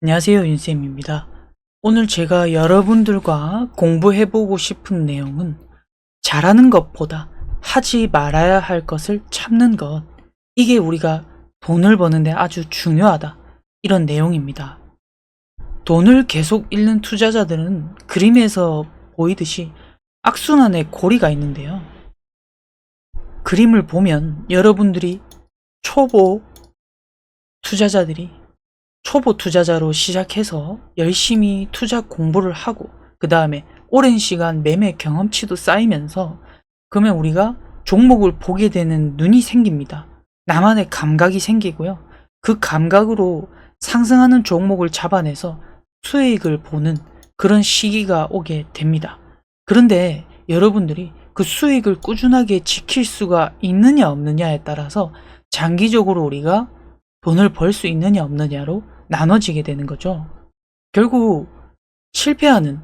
안녕하세요, 윤쌤입니다. 오늘 제가 여러분들과 공부해보고 싶은 내용은 잘하는 것보다 하지 말아야 할 것을 참는 것, 이게 우리가 돈을 버는데 아주 중요하다, 이런 내용입니다. 돈을 계속 잃는 투자자들은 그림에서 보이듯이 악순환의 고리가 있는데요. 그림을 보면 여러분들이 초보 투자자로 시작해서 열심히 투자 공부를 하고 그 다음에 오랜 시간 매매 경험치도 쌓이면서 그러면 우리가 종목을 보게 되는 눈이 생깁니다. 나만의 감각이 생기고요. 그 감각으로 상승하는 종목을 잡아내서 수익을 보는 그런 시기가 오게 됩니다. 그런데 여러분들이 그 수익을 꾸준하게 지킬 수가 있느냐 없느냐에 따라서 장기적으로 우리가 돈을 벌 수 있느냐 없느냐로 나눠지게 되는 거죠. 결국 실패하는,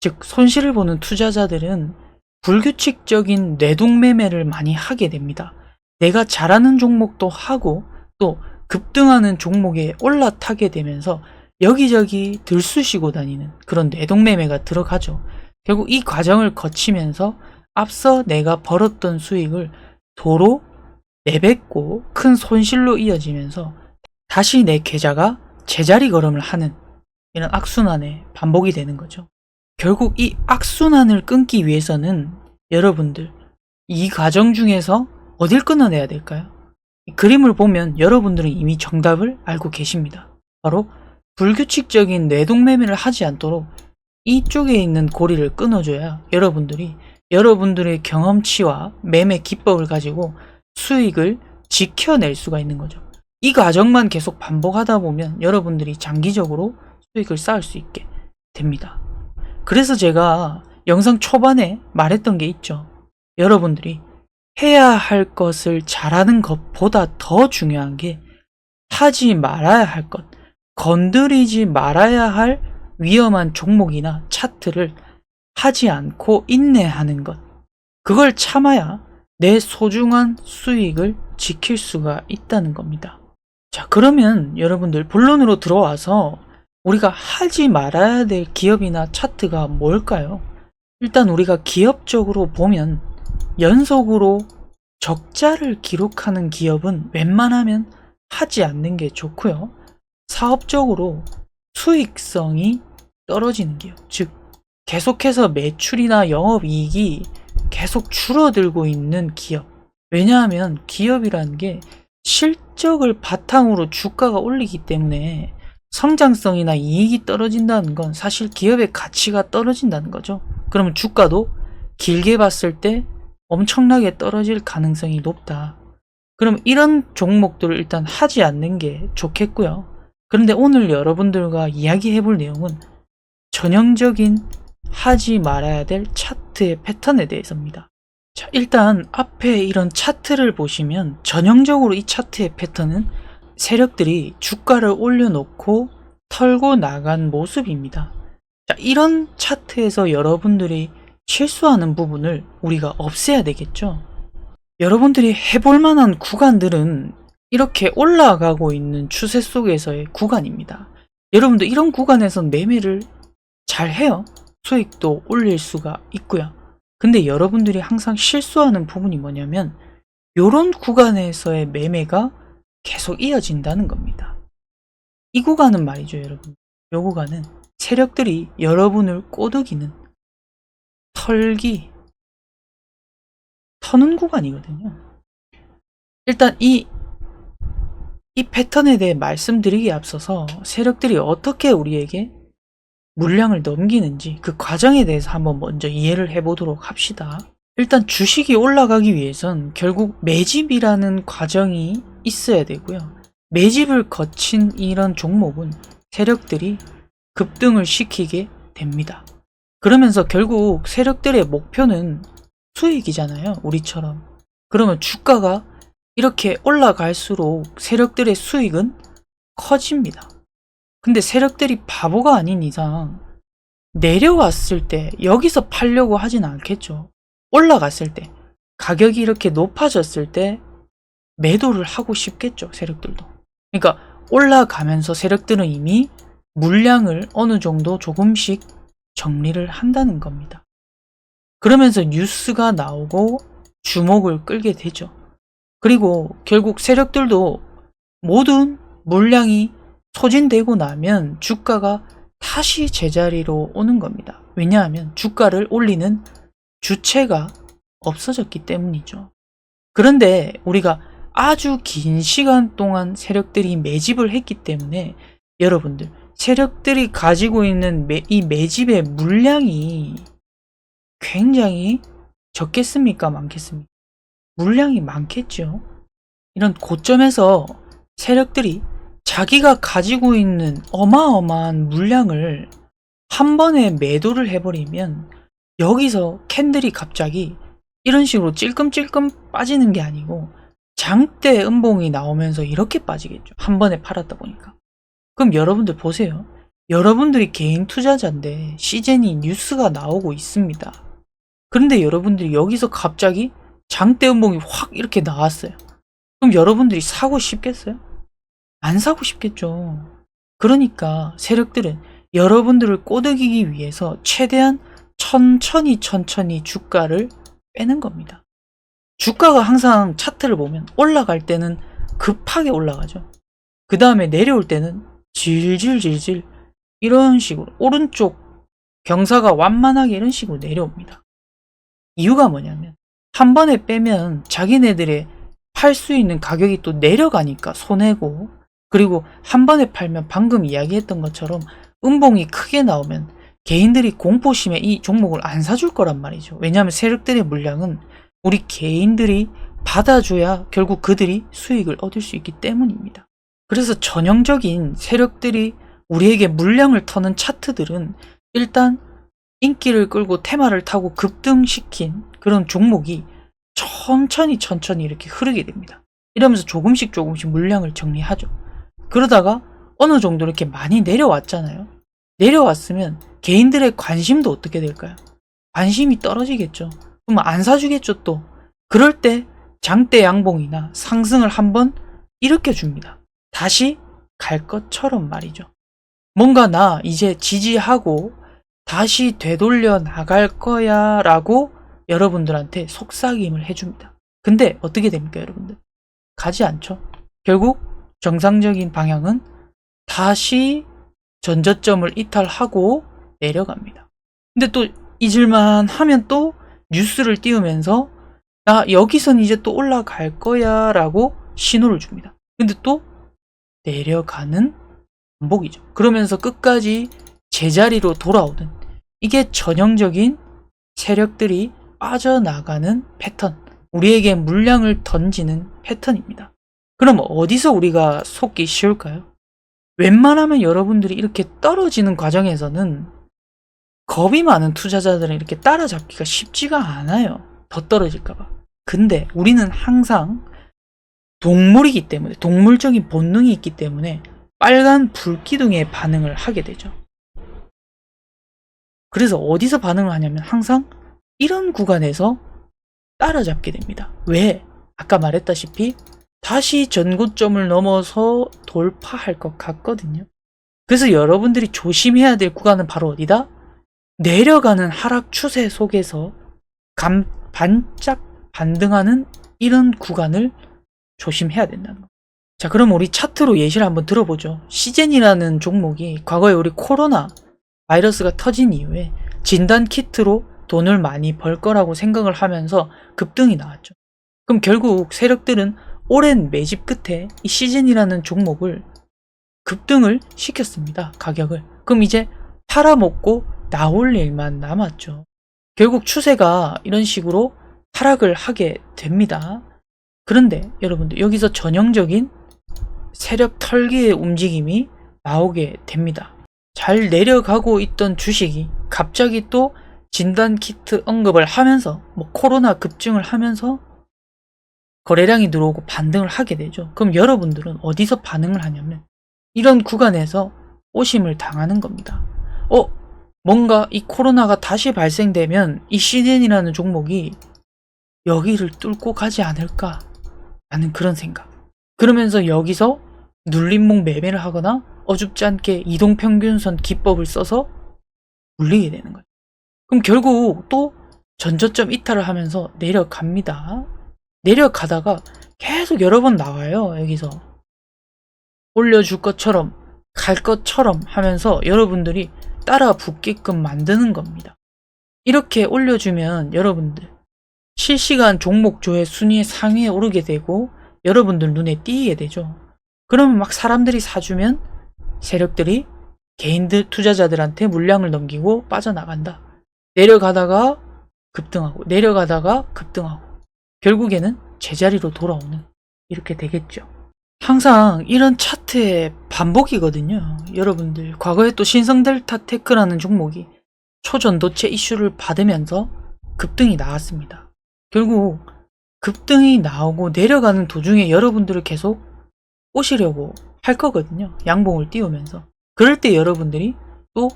즉 손실을 보는 투자자들은 불규칙적인 뇌동매매를 많이 하게 됩니다. 내가 잘하는 종목도 하고 또 급등하는 종목에 올라타게 되면서 여기저기 들쑤시고 다니는 그런 뇌동매매가 들어가죠. 결국 이 과정을 거치면서 앞서 내가 벌었던 수익을 도로 내뱉고 큰 손실로 이어지면서 다시 내 계좌가 제자리 걸음을 하는 이런 악순환의 반복이 되는 거죠. 결국 이 악순환을 끊기 위해서는 여러분들 이 과정 중에서 어딜 끊어내야 될까요? 이 그림을 보면 여러분들은 이미 정답을 알고 계십니다. 바로 불규칙적인 뇌동매매를 하지 않도록 이쪽에 있는 고리를 끊어줘야 여러분들이 여러분들의 경험치와 매매 기법을 가지고 수익을 지켜낼 수가 있는 거죠. 이 과정만 계속 반복하다 보면 여러분들이 장기적으로 수익을 쌓을 수 있게 됩니다. 그래서 제가 영상 초반에 말했던 게 있죠. 여러분들이 해야 할 것을 잘하는 것보다 더 중요한 게 하지 말아야 할 것, 건드리지 말아야 할 위험한 종목이나 차트를 하지 않고 인내하는 것. 그걸 참아야 내 소중한 수익을 지킬 수가 있다는 겁니다. 자, 그러면 여러분들 본론으로 들어와서 우리가 하지 말아야 될 기업이나 차트가 뭘까요? 일단 우리가 기업적으로 보면 연속으로 적자를 기록하는 기업은 웬만하면 하지 않는 게 좋고요. 사업적으로 수익성이 떨어지는 기업, 즉 계속해서 매출이나 영업이익이 계속 줄어들고 있는 기업. 왜냐하면 기업이라는 게 실적을 바탕으로 주가가 올리기 때문에 성장성이나 이익이 떨어진다는 건 사실 기업의 가치가 떨어진다는 거죠. 그러면 주가도 길게 봤을 때 엄청나게 떨어질 가능성이 높다. 그럼 이런 종목들을 일단 하지 않는 게 좋겠고요. 그런데 오늘 여러분들과 이야기해 볼 내용은 전형적인 하지 말아야 될 차트의 패턴에 대해서입니다. 자, 일단 앞에 이런 차트를 보시면 전형적으로 이 차트의 패턴은 세력들이 주가를 올려놓고 털고 나간 모습입니다. 자, 이런 차트에서 여러분들이 실수하는 부분을 우리가 없애야 되겠죠. 여러분들이 해볼 만한 구간들은 이렇게 올라가고 있는 추세 속에서의 구간입니다. 여러분들 이런 구간에선 매매를 잘 해요. 수익도 올릴 수가 있고요. 근데 여러분들이 항상 실수하는 부분이 뭐냐면 이런 구간에서의 매매가 계속 이어진다는 겁니다. 이 구간은 말이죠, 여러분. 이 구간은 세력들이 여러분을 꼬드기는 터는 구간이거든요. 일단 이 패턴에 대해 말씀드리기에 앞서서 세력들이 어떻게 우리에게 물량을 넘기는지 그 과정에 대해서 한번 먼저 이해를 해보도록 합시다. 일단 주식이 올라가기 위해선 결국 매집이라는 과정이 있어야 되고요. 매집을 거친 이런 종목은 세력들이 급등을 시키게 됩니다. 그러면서 결국 세력들의 목표는 수익이잖아요. 우리처럼. 그러면 주가가 이렇게 올라갈수록 세력들의 수익은 커집니다. 근데 세력들이 바보가 아닌 이상 내려왔을 때 여기서 팔려고 하진 않겠죠. 올라갔을 때 가격이 이렇게 높아졌을 때 매도를 하고 싶겠죠. 세력들도. 그러니까 올라가면서 세력들은 이미 물량을 어느 정도 조금씩 정리를 한다는 겁니다. 그러면서 뉴스가 나오고 주목을 끌게 되죠. 그리고 결국 세력들도 모든 물량이 소진되고 나면 주가가 다시 제자리로 오는 겁니다. 왜냐하면 주가를 올리는 주체가 없어졌기 때문이죠. 그런데 우리가 아주 긴 시간 동안 세력들이 매집을 했기 때문에 여러분들, 세력들이 가지고 있는 이 매집의 물량이 굉장히 적겠습니까? 많겠습니까? 물량이 많겠죠. 이런 고점에서 세력들이 자기가 가지고 있는 어마어마한 물량을 한 번에 매도를 해버리면 여기서 캔들이 갑자기 이런 식으로 찔끔찔끔 빠지는 게 아니고 장대 음봉이 나오면서 이렇게 빠지겠죠. 한 번에 팔았다 보니까. 그럼 여러분들 보세요. 여러분들이 개인 투자자인데 시즌이 뉴스가 나오고 있습니다. 그런데 여러분들이 여기서 갑자기 장대 음봉이 확 이렇게 나왔어요. 그럼 여러분들이 사고 싶겠어요? 안 사고 싶겠죠. 그러니까 세력들은 여러분들을 꼬드기기 위해서 최대한 천천히 주가를 빼는 겁니다. 주가가 항상 차트를 보면 올라갈 때는 급하게 올라가죠. 그 다음에 내려올 때는 질질질질 이런 식으로 오른쪽 경사가 완만하게 이런 식으로 내려옵니다. 이유가 뭐냐면 한 번에 빼면 자기네들의 팔 수 있는 가격이 또 내려가니까 손해고, 그리고 한 번에 팔면 방금 이야기했던 것처럼 음봉이 크게 나오면 개인들이 공포심에 이 종목을 안 사줄 거란 말이죠. 왜냐하면 세력들의 물량은 우리 개인들이 받아줘야 결국 그들이 수익을 얻을 수 있기 때문입니다. 그래서 전형적인 세력들이 우리에게 물량을 터는 차트들은 일단 인기를 끌고 테마를 타고 급등시킨 그런 종목이 천천히 이렇게 흐르게 됩니다. 이러면서 조금씩 물량을 정리하죠. 그러다가 어느 정도 이렇게 많이 내려왔잖아요. 내려왔으면 개인들의 관심도 어떻게 될까요? 관심이 떨어지겠죠. 그럼 안 사주겠죠 또. 그럴 때 장대 양봉이나 상승을 한번 일으켜줍니다. 다시 갈 것처럼 말이죠. 뭔가 나 이제 지지하고 다시 되돌려 나갈 거야 라고 여러분들한테 속삭임을 해줍니다. 근데 어떻게 됩니까 여러분들? 가지 않죠. 결국 정상적인 방향은 다시 전저점을 이탈하고 내려갑니다. 근데 또 잊을만 하면 또 뉴스를 띄우면서 나 여기선 이제 또 올라갈 거야 라고 신호를 줍니다. 근데 또 내려가는 반복이죠. 그러면서 끝까지 제자리로 돌아오는, 이게 전형적인 세력들이 빠져나가는 패턴, 우리에게 물량을 던지는 패턴입니다. 그럼 어디서 우리가 속기 쉬울까요? 웬만하면 여러분들이 이렇게 떨어지는 과정에서는 겁이 많은 투자자들은 이렇게 따라잡기가 쉽지가 않아요. 더 떨어질까봐. 근데 우리는 항상 동물이기 때문에, 동물적인 본능이 있기 때문에 빨간 불기둥에 반응을 하게 되죠. 그래서 어디서 반응을 하냐면 항상 이런 구간에서 따라잡게 됩니다. 왜? 아까 말했다시피 다시 전고점을 넘어서 돌파할 것 같거든요. 그래서 여러분들이 조심해야 될 구간은 바로 어디다? 내려가는 하락 추세 속에서 반짝 반등하는 이런 구간을 조심해야 된다는 거. 자, 그럼 우리 차트로 예시를 한번 들어보죠. 시젠이라는 종목이 과거에 우리 코로나 바이러스가 터진 이후에 진단 키트로 돈을 많이 벌 거라고 생각을 하면서 급등이 나왔죠. 그럼 결국 세력들은 오랜 매집 끝에 이 시즌이라는 종목을 급등을 시켰습니다. 가격을. 그럼 이제 팔아먹고 나올 일만 남았죠. 결국 추세가 이런 식으로 하락을 하게 됩니다. 그런데 여러분들 여기서 전형적인 세력 털기의 움직임이 나오게 됩니다. 잘 내려가고 있던 주식이 갑자기 또 진단키트 언급을 하면서 코로나 급증을 하면서 거래량이 들어오고 반등을 하게 되죠. 그럼 여러분들은 어디서 반응을 하냐면 이런 구간에서 오심을 당하는 겁니다. 뭔가 이 코로나가 다시 발생되면 이 시즌이라는 종목이 여기를 뚫고 가지 않을까 라는 그런 생각. 그러면서 여기서 눌림목 매매를 하거나 어줍지 않게 이동평균선 기법을 써서 물리게 되는 거예요. 그럼 결국 또 전저점 이탈을 하면서 내려갑니다. 내려가다가 계속 여러 번 나와요. 여기서 올려줄 것처럼 갈 것처럼 하면서 여러분들이 따라 붙게끔 만드는 겁니다. 이렇게 올려주면 여러분들 실시간 종목 조회 순위의 상위에 오르게 되고 여러분들 눈에 띄게 되죠. 그러면 막 사람들이 사주면 세력들이 개인들 투자자들한테 물량을 넘기고 빠져나간다. 내려가다가 급등하고 내려가다가 급등하고 결국에는 제자리로 돌아오는 이렇게 되겠죠. 항상 이런 차트의 반복이거든요. 여러분들 과거에 또 신성델타테크라는 종목이 초전도체 이슈를 받으면서 급등이 나왔습니다. 결국 급등이 나오고 내려가는 도중에 여러분들을 계속 꼬시려고 할 거거든요. 양봉을 띄우면서. 그럴 때 여러분들이 또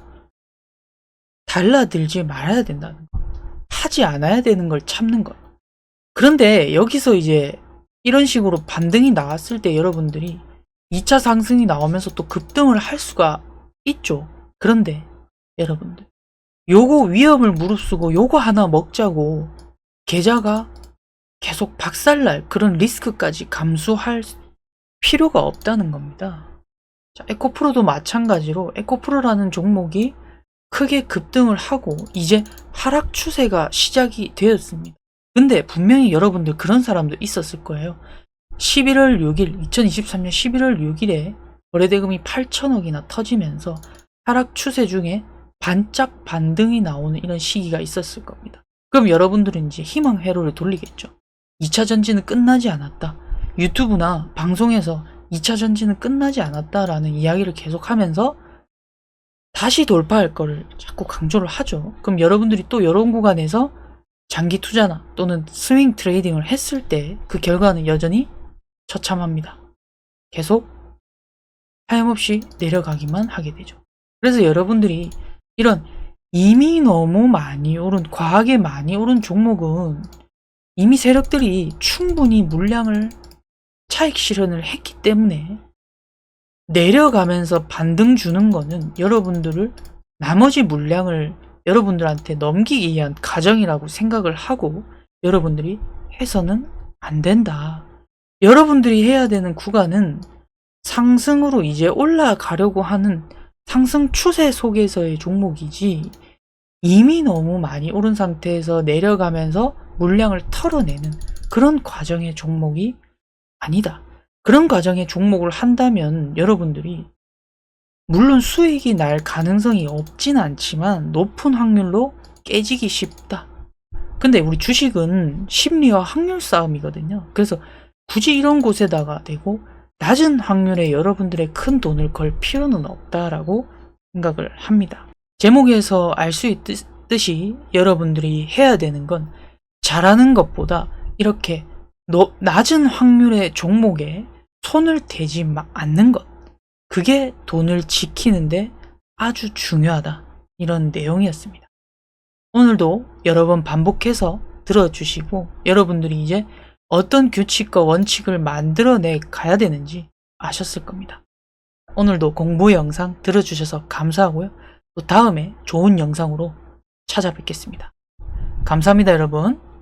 달라들지 말아야 된다는 거. 하지 않아야 되는 걸 참는 것. 그런데 여기서 이제 이런 식으로 반등이 나왔을 때 여러분들이 2차 상승이 나오면서 또 급등을 할 수가 있죠. 그런데 여러분들 요거 위험을 무릅쓰고 요거 하나 먹자고 계좌가 계속 박살날 그런 리스크까지 감수할 필요가 없다는 겁니다. 자, 에코프로도 마찬가지로 에코프로라는 종목이 크게 급등을 하고 이제 하락 추세가 시작이 되었습니다. 근데 분명히 여러분들 그런 사람도 있었을 거예요. 11월 6일, 2023년 11월 6일에 거래대금이 8천억이나 터지면서 하락 추세 중에 반짝 반등이 나오는 이런 시기가 있었을 겁니다. 그럼 여러분들은 이제 희망 회로를 돌리겠죠. 2차 전지는 끝나지 않았다. 유튜브나 방송에서 2차 전지는 끝나지 않았다라는 이야기를 계속하면서 다시 돌파할 거를 자꾸 강조를 하죠. 그럼 여러분들이 또 이런 구간에서 장기 투자나 또는 스윙 트레이딩을 했을 때 그 결과는 여전히 처참합니다. 계속 하염없이 내려가기만 하게 되죠. 그래서 여러분들이 이런 이미 너무 많이 오른, 과하게 많이 오른 종목은 이미 세력들이 충분히 물량을 차익 실현을 했기 때문에 내려가면서 반등 주는 거는 여러분들을 나머지 물량을 여러분들한테 넘기기 위한 과정이라고 생각을 하고 여러분들이 해서는 안 된다. 여러분들이 해야 되는 구간은 상승으로 이제 올라가려고 하는 상승 추세 속에서의 종목이지 이미 너무 많이 오른 상태에서 내려가면서 물량을 털어내는 그런 과정의 종목이 아니다. 그런 과정의 종목을 한다면 여러분들이 물론 수익이 날 가능성이 없진 않지만 높은 확률로 깨지기 쉽다. 근데 우리 주식은 심리와 확률 싸움이거든요. 그래서 굳이 이런 곳에다가 대고 낮은 확률에 여러분들의 큰 돈을 걸 필요는 없다라고 생각을 합니다. 제목에서 알 수 있듯이 여러분들이 해야 되는 건 잘하는 것보다 이렇게 낮은 확률의 종목에 손을 대지 않는 것. 그게 돈을 지키는데 아주 중요하다. 이런 내용이었습니다. 오늘도 여러 번 반복해서 들어주시고 여러분들이 이제 어떤 규칙과 원칙을 만들어내 가야 되는지 아셨을 겁니다. 오늘도 공부 영상 들어주셔서 감사하고요. 또 다음에 좋은 영상으로 찾아뵙겠습니다. 감사합니다, 여러분.